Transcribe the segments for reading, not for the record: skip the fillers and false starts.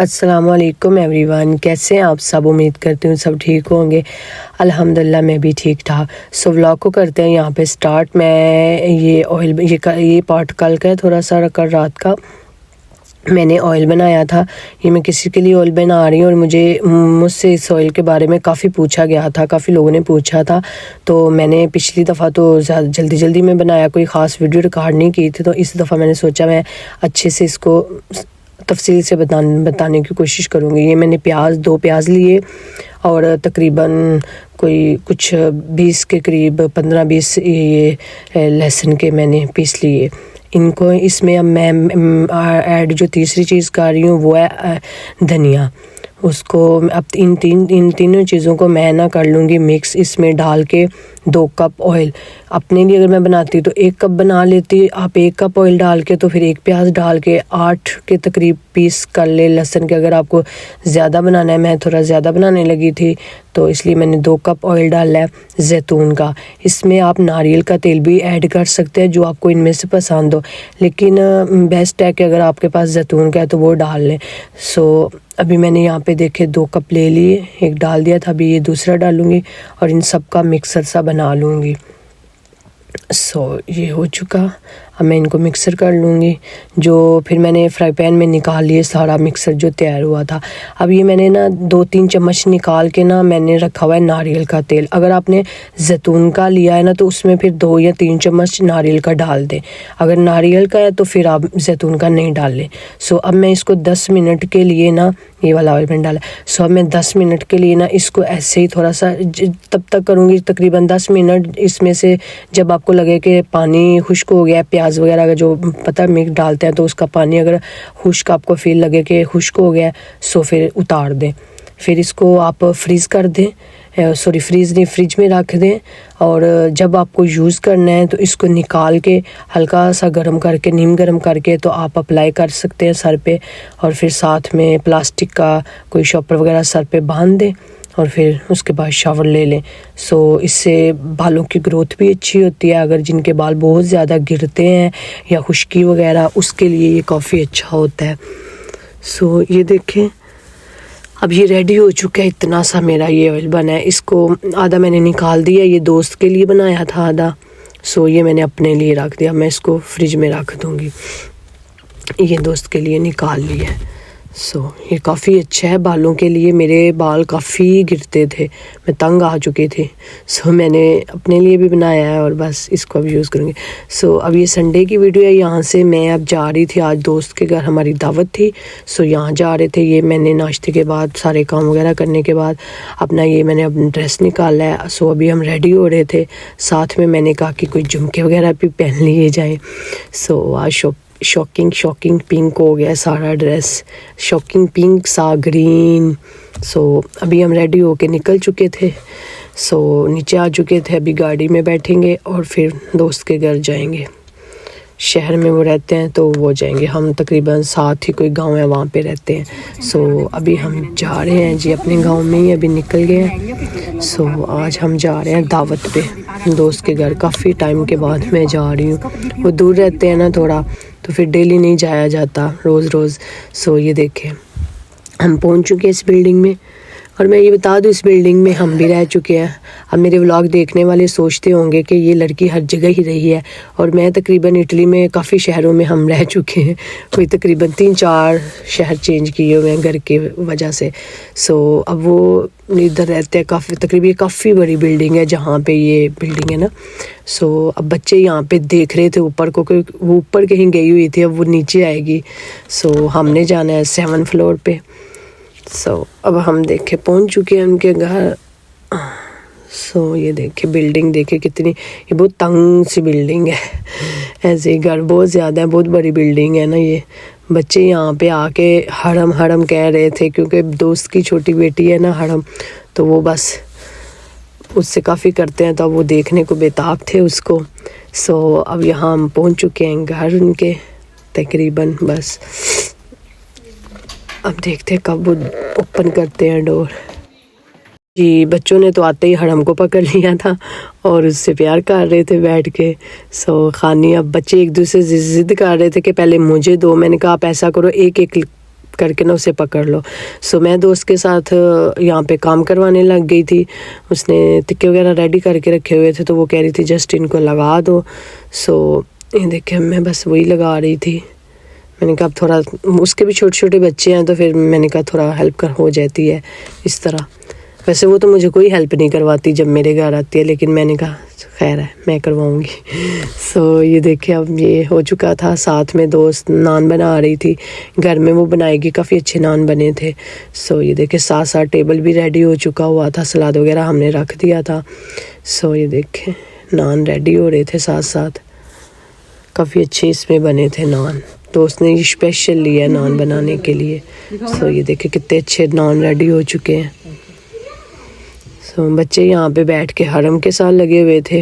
अस्सलामुअलैकुम एवरीवन, कैसे हैं आप सब। उम्मीद करती हूँ सब ठीक होंगे। अल्हम्दुलिल्लाह मैं भी ठीक ठाक। सो व्लॉग को करते हैं यहाँ पे स्टार्ट। मैं ये ऑयल ये पार्ट कल का है, थोड़ा सा कल रात का मैंने ऑयल बनाया था। ये मैं किसी के लिए ऑयल बना रही हूँ और मुझसे इस ऑयल के बारे में काफ़ी पूछा गया था, काफ़ी लोगों ने पूछा था। तो मैंने पिछली दफ़ा तो जल्दी में बनाया, कोई ख़ास वीडियो रिकॉर्ड नहीं की थी। तो इस दफ़ा मैंने सोचा मैं अच्छे से इसको तफसील से बताने की कोशिश करूँगी। ये मैंने दो प्याज लिए और तकरीबन कुछ 20 के करीब 15-20 ये लहसुन के मैंने पीस लिए। इनको इसमें अब मैं ऐड जो तीसरी चीज़ कर रही हूँ वो है धनिया। उसको अब इन तीनों चीज़ों को मैं ना कर लूँगी मिक्स। इसमें डाल के 2 कप ऑयल, अपने लिए अगर मैं बनाती तो 1 कप बना लेती। आप 1 कप ऑयल डाल के तो फिर 1 प्याज डाल के 8 के तकरीब पीस कर ले लहसुन के। अगर आपको ज़्यादा बनाना है, मैं थोड़ा ज़्यादा बनाने लगी थी तो इसलिए मैंने 2 कप ऑयल डाला है ज़ैतून का। इसमें आप नारियल का तेल भी ऐड कर सकते हैं जो आपको इनमें से पसंद हो, लेकिन बेस्ट है कि अगर आपके पास ज़ैतून का है तो वो डाल लें। सो अभी मैंने यहाँ पे देखे 2 कप ले लिए, एक डाल दिया था, अभी ये दूसरा डालूँगी और इन सब का मिक्सर सा बना लूँगी। सो ये हो चुका। अब मैं इनको मिक्सर कर लूँगी। जो फिर मैंने फ्राई पैन में निकाल लिए सारा मिक्सर जो तैयार हुआ था। अब ये मैंने ना 2-3 चम्मच निकाल के ना मैंने रखा हुआ है नारियल का तेल। अगर आपने ज़ैतून का लिया है ना तो उसमें फिर 2 या 3 चम्मच नारियल का डाल दें। अगर नारियल का है तो फिर आप ज़ैतून का नहीं डाल लें। सो अब मैं इसको 10 मिनट के लिए ना, ये वाला ऑयल मैंने डाला। सो अब मैं 10 मिनट के लिए ना इसको ऐसे ही थोड़ा सा तब तक करूँगी, तकरीबन 10 मिनट। इसमें से जब आपको लगे कि पानी खुश्क हो गया, प्याज वगैरह का जो पता मिक्स डालते हैं तो उसका पानी अगर खुश्क आपको फील लगे कि खुश्क हो गया सो फिर उतार दें। फिर इसको आप फ्रीज़ कर दें, फ्रिज में रख दें। और जब आपको यूज़ करना है तो इसको निकाल के हल्का सा नीम गर्म करके तो आप अप्लाई कर सकते हैं सर पे। और फिर साथ में प्लास्टिक का कोई शॉपर वगैरह सर पे बांध दें और फिर उसके बाद शावर ले लें। सो इससे बालों की ग्रोथ भी अच्छी होती है। अगर जिनके बाल बहुत ज़्यादा गिरते हैं या खुश्की वगैरह, उसके लिए ये काफ़ी अच्छा होता है। सो ये देखें अब ये रेडी हो चुका है। इतना सा मेरा ये ऑयल बना है। इसको आधा मैंने निकाल दिया, ये दोस्त के लिए बनाया था आधा। सो ये मैंने अपने लिए रख दिया, मैं इसको फ्रिज में रख दूँगी। ये दोस्त के लिए निकाल लिया। सो ये काफ़ी अच्छा है बालों के लिए। मेरे बाल काफ़ी गिरते थे, मैं तंग आ चुकी थी। सो मैंने अपने लिए भी बनाया है और बस इसको अब यूज़ करूँगी। सो अब ये संडे की वीडियो है। यहाँ से मैं अब जा रही थी, आज दोस्त के घर हमारी दावत थी। सो यहाँ जा रहे थे। ये मैंने नाश्ते के बाद सारे काम वगैरह करने के बाद मैंने अपना ड्रेस निकाला है। सो अभी हम रेडी हो रहे थे। साथ में मैंने कहा कि कोई झुमके वगैरह भी पहन लिए जाएँ। सो आज शॉकिंग पिंक हो गया सारा ड्रेस, शॉकिंग पिंक सा ग्रीन। सो अभी हम रेडी होके निकल चुके थे। सो नीचे आ चुके थे, अभी गाड़ी में बैठेंगे और फिर दोस्त के घर जाएंगे। शहर में वो रहते हैं तो वो जाएंगे, हम तकरीबन साथ ही कोई गांव है वहाँ पे रहते हैं। सो अभी हम जा रहे हैं जी अपने गांव में ही, अभी निकल गए हैं। सो आज हम जा रहे हैं दावत पे दोस्त के घर। काफ़ी टाइम के बाद मैं जा रही हूँ, वो दूर रहते हैं ना थोड़ा, तो फिर डेली नहीं जाया जाता रोज़। सो ये देखें हम पहुँच चुके हैं इस बिल्डिंग में। और मैं ये बता दूँ, इस बिल्डिंग में हम भी रह चुके हैं। अब मेरे व्लॉग देखने वाले सोचते होंगे कि ये लड़की हर जगह ही रही है। और मैं तकरीबन इटली में काफ़ी शहरों में हम रह चुके हैं, कोई तकरीबन 3-4 शहर चेंज किए हुए हैं घर के वजह से। सो अब वो इधर रहते हैं काफ़ी बड़ी बिल्डिंग है जहाँ पे ये बिल्डिंग है ना। सो अब बच्चे यहाँ पे देख रहे थे ऊपर को, वो ऊपर कहीं गई हुई थी, अब वो नीचे आएगी। सो हमने जाना है 7th फ्लोर पे। सो अब हम देखे पहुंच चुके हैं उनके घर। सो ये देखे बिल्डिंग देखे कितनी, ये बहुत तंग सी बिल्डिंग है। ऐसे ही घर बहुत ज़्यादा है, बहुत बड़ी बिल्डिंग है ना ये। बच्चे यहाँ पे आके हड़म कह रहे थे क्योंकि दोस्त की छोटी बेटी है ना हड़म, तो वो बस उससे काफ़ी करते हैं, तो वो देखने को बेताब थे उसको। सो अब यहाँ हम पहुँच चुके हैं घर उनके तकरीबन। बस अब देखते हैं कब वो ओपन करते हैं डोर। जी बच्चों ने तो आते ही हड़म को पकड़ लिया था और उससे प्यार कर रहे थे बैठ के। सो खानी अब बच्चे एक दूसरे से ज़िद कर रहे थे कि पहले मुझे दो। मैंने कहा आप ऐसा करो, एक करके ना उसे पकड़ लो। सो मैं दोस्त के साथ यहाँ पे काम करवाने लग गई थी। उसने टिक्के वगैरह रेडी करके रखे हुए थे तो वो कह रही थी जस्ट इनको लगा दो। सो ये देखिए मैं बस वही लगा रही थी। मैंने कहा अब थोड़ा, उसके भी छोटे छोटे बच्चे हैं तो फिर मैंने कहा थोड़ा हेल्प कर हो जाती है इस तरह। वैसे वो तो मुझे कोई हेल्प नहीं करवाती जब मेरे घर आती है, लेकिन मैंने कहा खैर है मैं करवाऊँगी। सो ये देखिए अब ये हो चुका था। साथ में दोस्त नान बना रही थी, घर में वो बनाएगी, काफ़ी अच्छे नान बने थे। सो ये देखिए साथ साथ टेबल भी रेडी हो चुका हुआ था, सलाद वगैरह हमने रख दिया था। सो ये देखिए नान रेडी हो रहे थे साथ साथ, काफ़ी अच्छे इसमें बने थे नान। दोस्त ने ये स्पेशल लिया नान बनाने के लिए। सो ये देखिए कितने अच्छे नान रेडी हो चुके हैं। सो बच्चे यहाँ पे बैठ के हरम के साथ लगे हुए थे।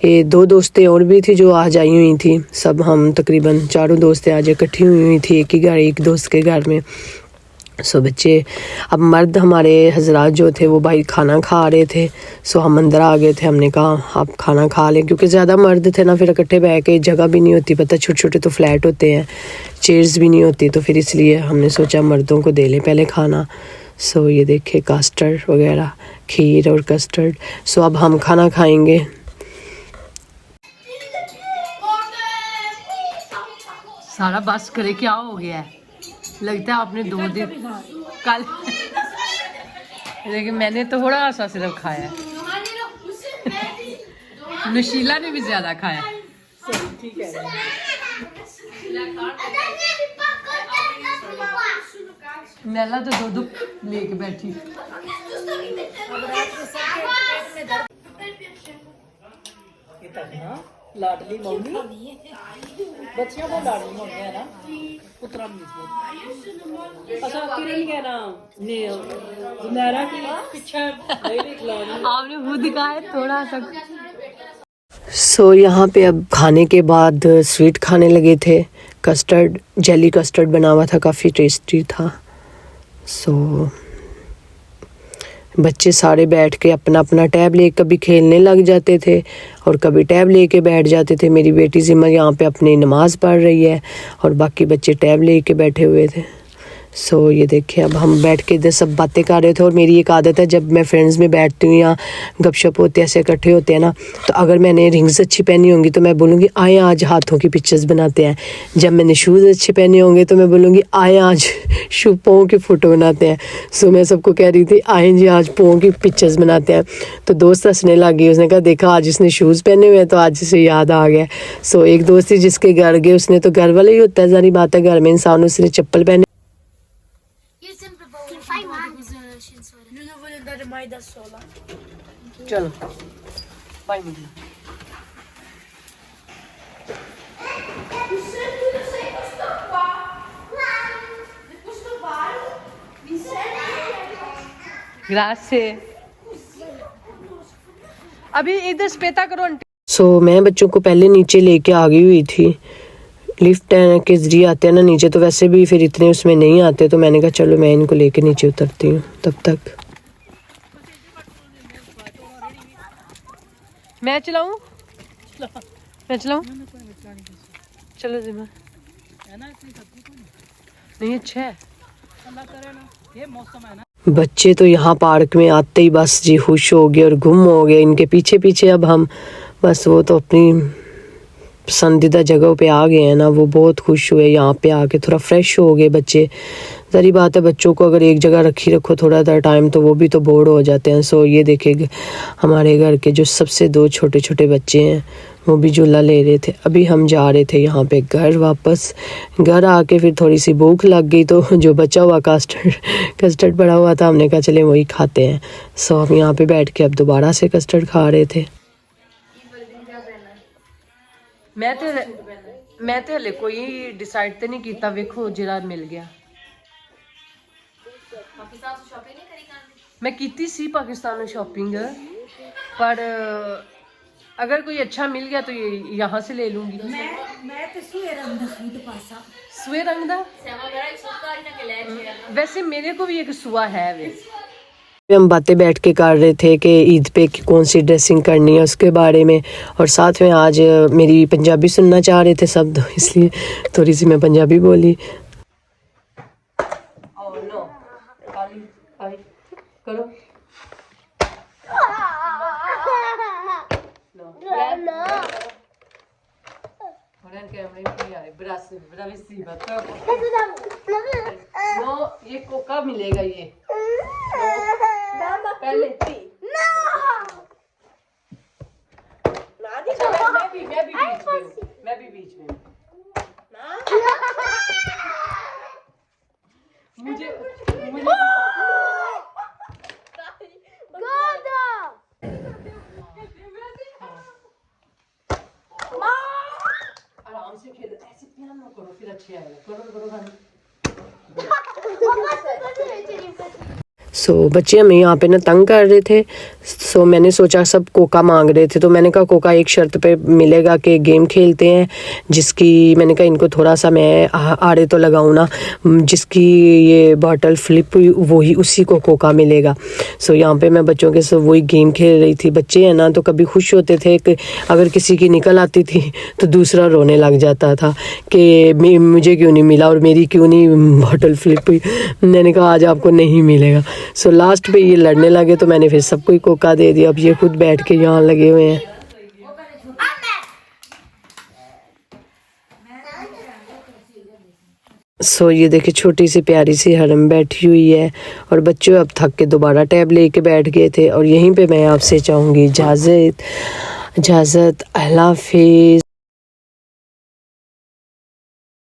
ये 2 दोस्तें और भी थी जो आज आई हुई थी। सब हम तकरीबन 4 दोस्तें आज इकट्ठी हुई थी एक ही घर, एक दोस्त के घर में। सो बच्चे, अब मर्द हमारे हजरात जो थे वो भाई खाना खा रहे थे। सो हम अंदर आ गए थे, हमने कहा आप खाना खा लें, क्योंकि ज़्यादा मर्द थे ना, फिर इकट्ठे बैठ के जगह भी नहीं होती, पता छोटे छोटे तो फ्लैट होते हैं, चेयर्स भी नहीं होती, तो फिर इसलिए हमने सोचा मर्दों को दे लें पहले खाना। सो ये देखिए कस्टर्ड वगैरह, खीर और कस्टर्ड। सो अब हम खाना खाएंगे। सारा बस करे क्या हो गया है, लगता है आपने 2 दिन कल लेकिन मैंने तो थोड़ा सा सिर्फ खाया है। नशीला ने भी ज्यादा खाया। ठीक है, नैला तो 2 लेके बैठी। लाडली मम्मी, बच्चियों को लाडली मम्मी है ना, पुत्रा अच्छा किरण क्या नाम ने जुमेरा की पीछे आपने वो दिखाया थोड़ा सा। सो यहाँ पे अब खाने के बाद स्वीट खाने लगे थे। कस्टर्ड, जेली कस्टर्ड बना हुआ था, काफ़ी टेस्टी था। सो बच्चे सारे बैठ के अपना अपना टैब ले कभी खेलने लग जाते थे और कभी टैब लेके बैठ जाते थे। मेरी बेटी जिम्मा यहाँ पे अपनी नमाज़ पढ़ रही है और बाकी बच्चे टैब लेके बैठे हुए थे। सो ये देखिए अब हम बैठ के इधर सब बातें कर रहे थे। और मेरी एक आदत है, जब मैं फ्रेंड्स में बैठती हूँ या गपशप होते हैं, ऐसे इकट्ठे होते हैं ना, तो अगर मैंने रिंग्स अच्छी पहनी होंगी तो मैं बोलूँगी आए आज हाथों की पिक्चर्स बनाते हैं। जब मैंने शूज़ अच्छे पहने होंगे तो मैं बोलूँगी आए आज पाँव की फ़ोटो बनाते हैं। सो मैं सबको कह रही थी आए जी आज पाँव की पिक्चर्स बनाते हैं। तो दोस्त हंसने लगी, उसने कहा देखा आज इसने शूज़ पहने हुए हैं तो आज इसे याद आ गया। सो एक दोस्त थी जिसके घर गए, उसने तो घर वाला ही होता है, सारी बात है घर में इंसान, उसने चप्पल पहने। चलो बाय मिली। Grazie. अभी इधर स्पेता करो आंटी। सो मैं बच्चों को पहले नीचे लेके आ गई हुई थी। लिफ्ट के जरिए आते हैं ना नीचे, तो वैसे भी फिर इतने उसमें नहीं आते, तो मैंने कहा चलो मैं इनको लेके नीचे उतरती हूँ तब तक। मैं चलाऊं? मैं चलाऊं? चलो जिम्मा। नहीं अच्छा है, ये मौसम है ना। बच्चे तो यहाँ पार्क में आते ही बस जी खुश हो गए और गुम हो गए इनके पीछे पीछे। अब हम बस, वो तो अपनी पसंदीदा जगहों पे आ गए हैं ना, वो बहुत खुश हुए यहाँ पे आके, थोड़ा फ्रेश हो गए बच्चे। सारी बात है, बच्चों को अगर एक जगह रखो थोड़ा सा टाइम तो वो भी तो बोर हो जाते हैं। सो ये देखिए हमारे घर के जो सबसे 2 छोटे छोटे बच्चे हैं वो भी झूला ले रहे थे। अभी हम जा रहे थे यहाँ पे घर वापस। घर आके फिर थोड़ी सी भूख लग गई, तो जो बचा हुआ कस्टर्ड पड़ा हुआ था, हमने कहा चले वही खाते हैं। सो हम यहाँ पे बैठ के अब दोबारा से कस्टर्ड खा रहे थे। मैं तो हले कोई डिसाइड तो नहीं किया, वेखो जिरा मिल गया। मैं कीती सी पाकिस्तान शॉपिंग, पर अगर कोई अच्छा मिल गया तो ये यहाँ से ले लूंगी। मैं तो सुए रंग दा वैसे मेरे को भी एक सुआ है। हम बातें बैठ के कर रहे थे कि ईद पे कौन सी ड्रेसिंग करनी है उसके बारे में, और साथ में आज मेरी पंजाबी सुनना चाह रहे थे सब, तो इसलिए थोड़ी सी मैं पंजाबी बोली। नो खाली खाली करो नो Orang कैमरे में नहीं आ रहे bravissima नो ये कोका मिलेगा ये पहले मैं भी बीच में मुझे आराम से खेलो ऐसे प्यार ना करो फिर अच्छे आएगा करो सो बच्चे हमें यहाँ पे ना तंग कर रहे थे सो मैंने सोचा सब कोका मांग रहे थे तो मैंने कहा कोका एक शर्त पे मिलेगा कि गेम खेलते हैं जिसकी मैंने कहा इनको थोड़ा सा मैं आड़े तो लगाऊँ ना जिसकी ये बॉटल फ्लिप हुई वही उसी को कोका मिलेगा सो यहाँ पे मैं बच्चों के साथ वही गेम खेल रही थी बच्चे हैं ना तो कभी खुश होते थे कि अगर किसी की निकल आती थी तो दूसरा रोने लग जाता था कि मुझे क्यों नहीं मिला और मेरी क्यों नहीं बॉटल फ्लिप हुई मैंने कहा आज आपको नहीं मिलेगा सो लास्ट पे ये लड़ने लगे तो मैंने फिर सबको ही कोका दे दिया अब ये खुद बैठ के यहाँ लगे हुए हैं सो ये देखिए छोटी सी प्यारी सी हरम बैठी हुई है और बच्चे अब थक के दोबारा टैब लेके बैठ गए थे और यहीं पे मैं आपसे चाहूँगी इजाज़त अल्लाह हाफिज़।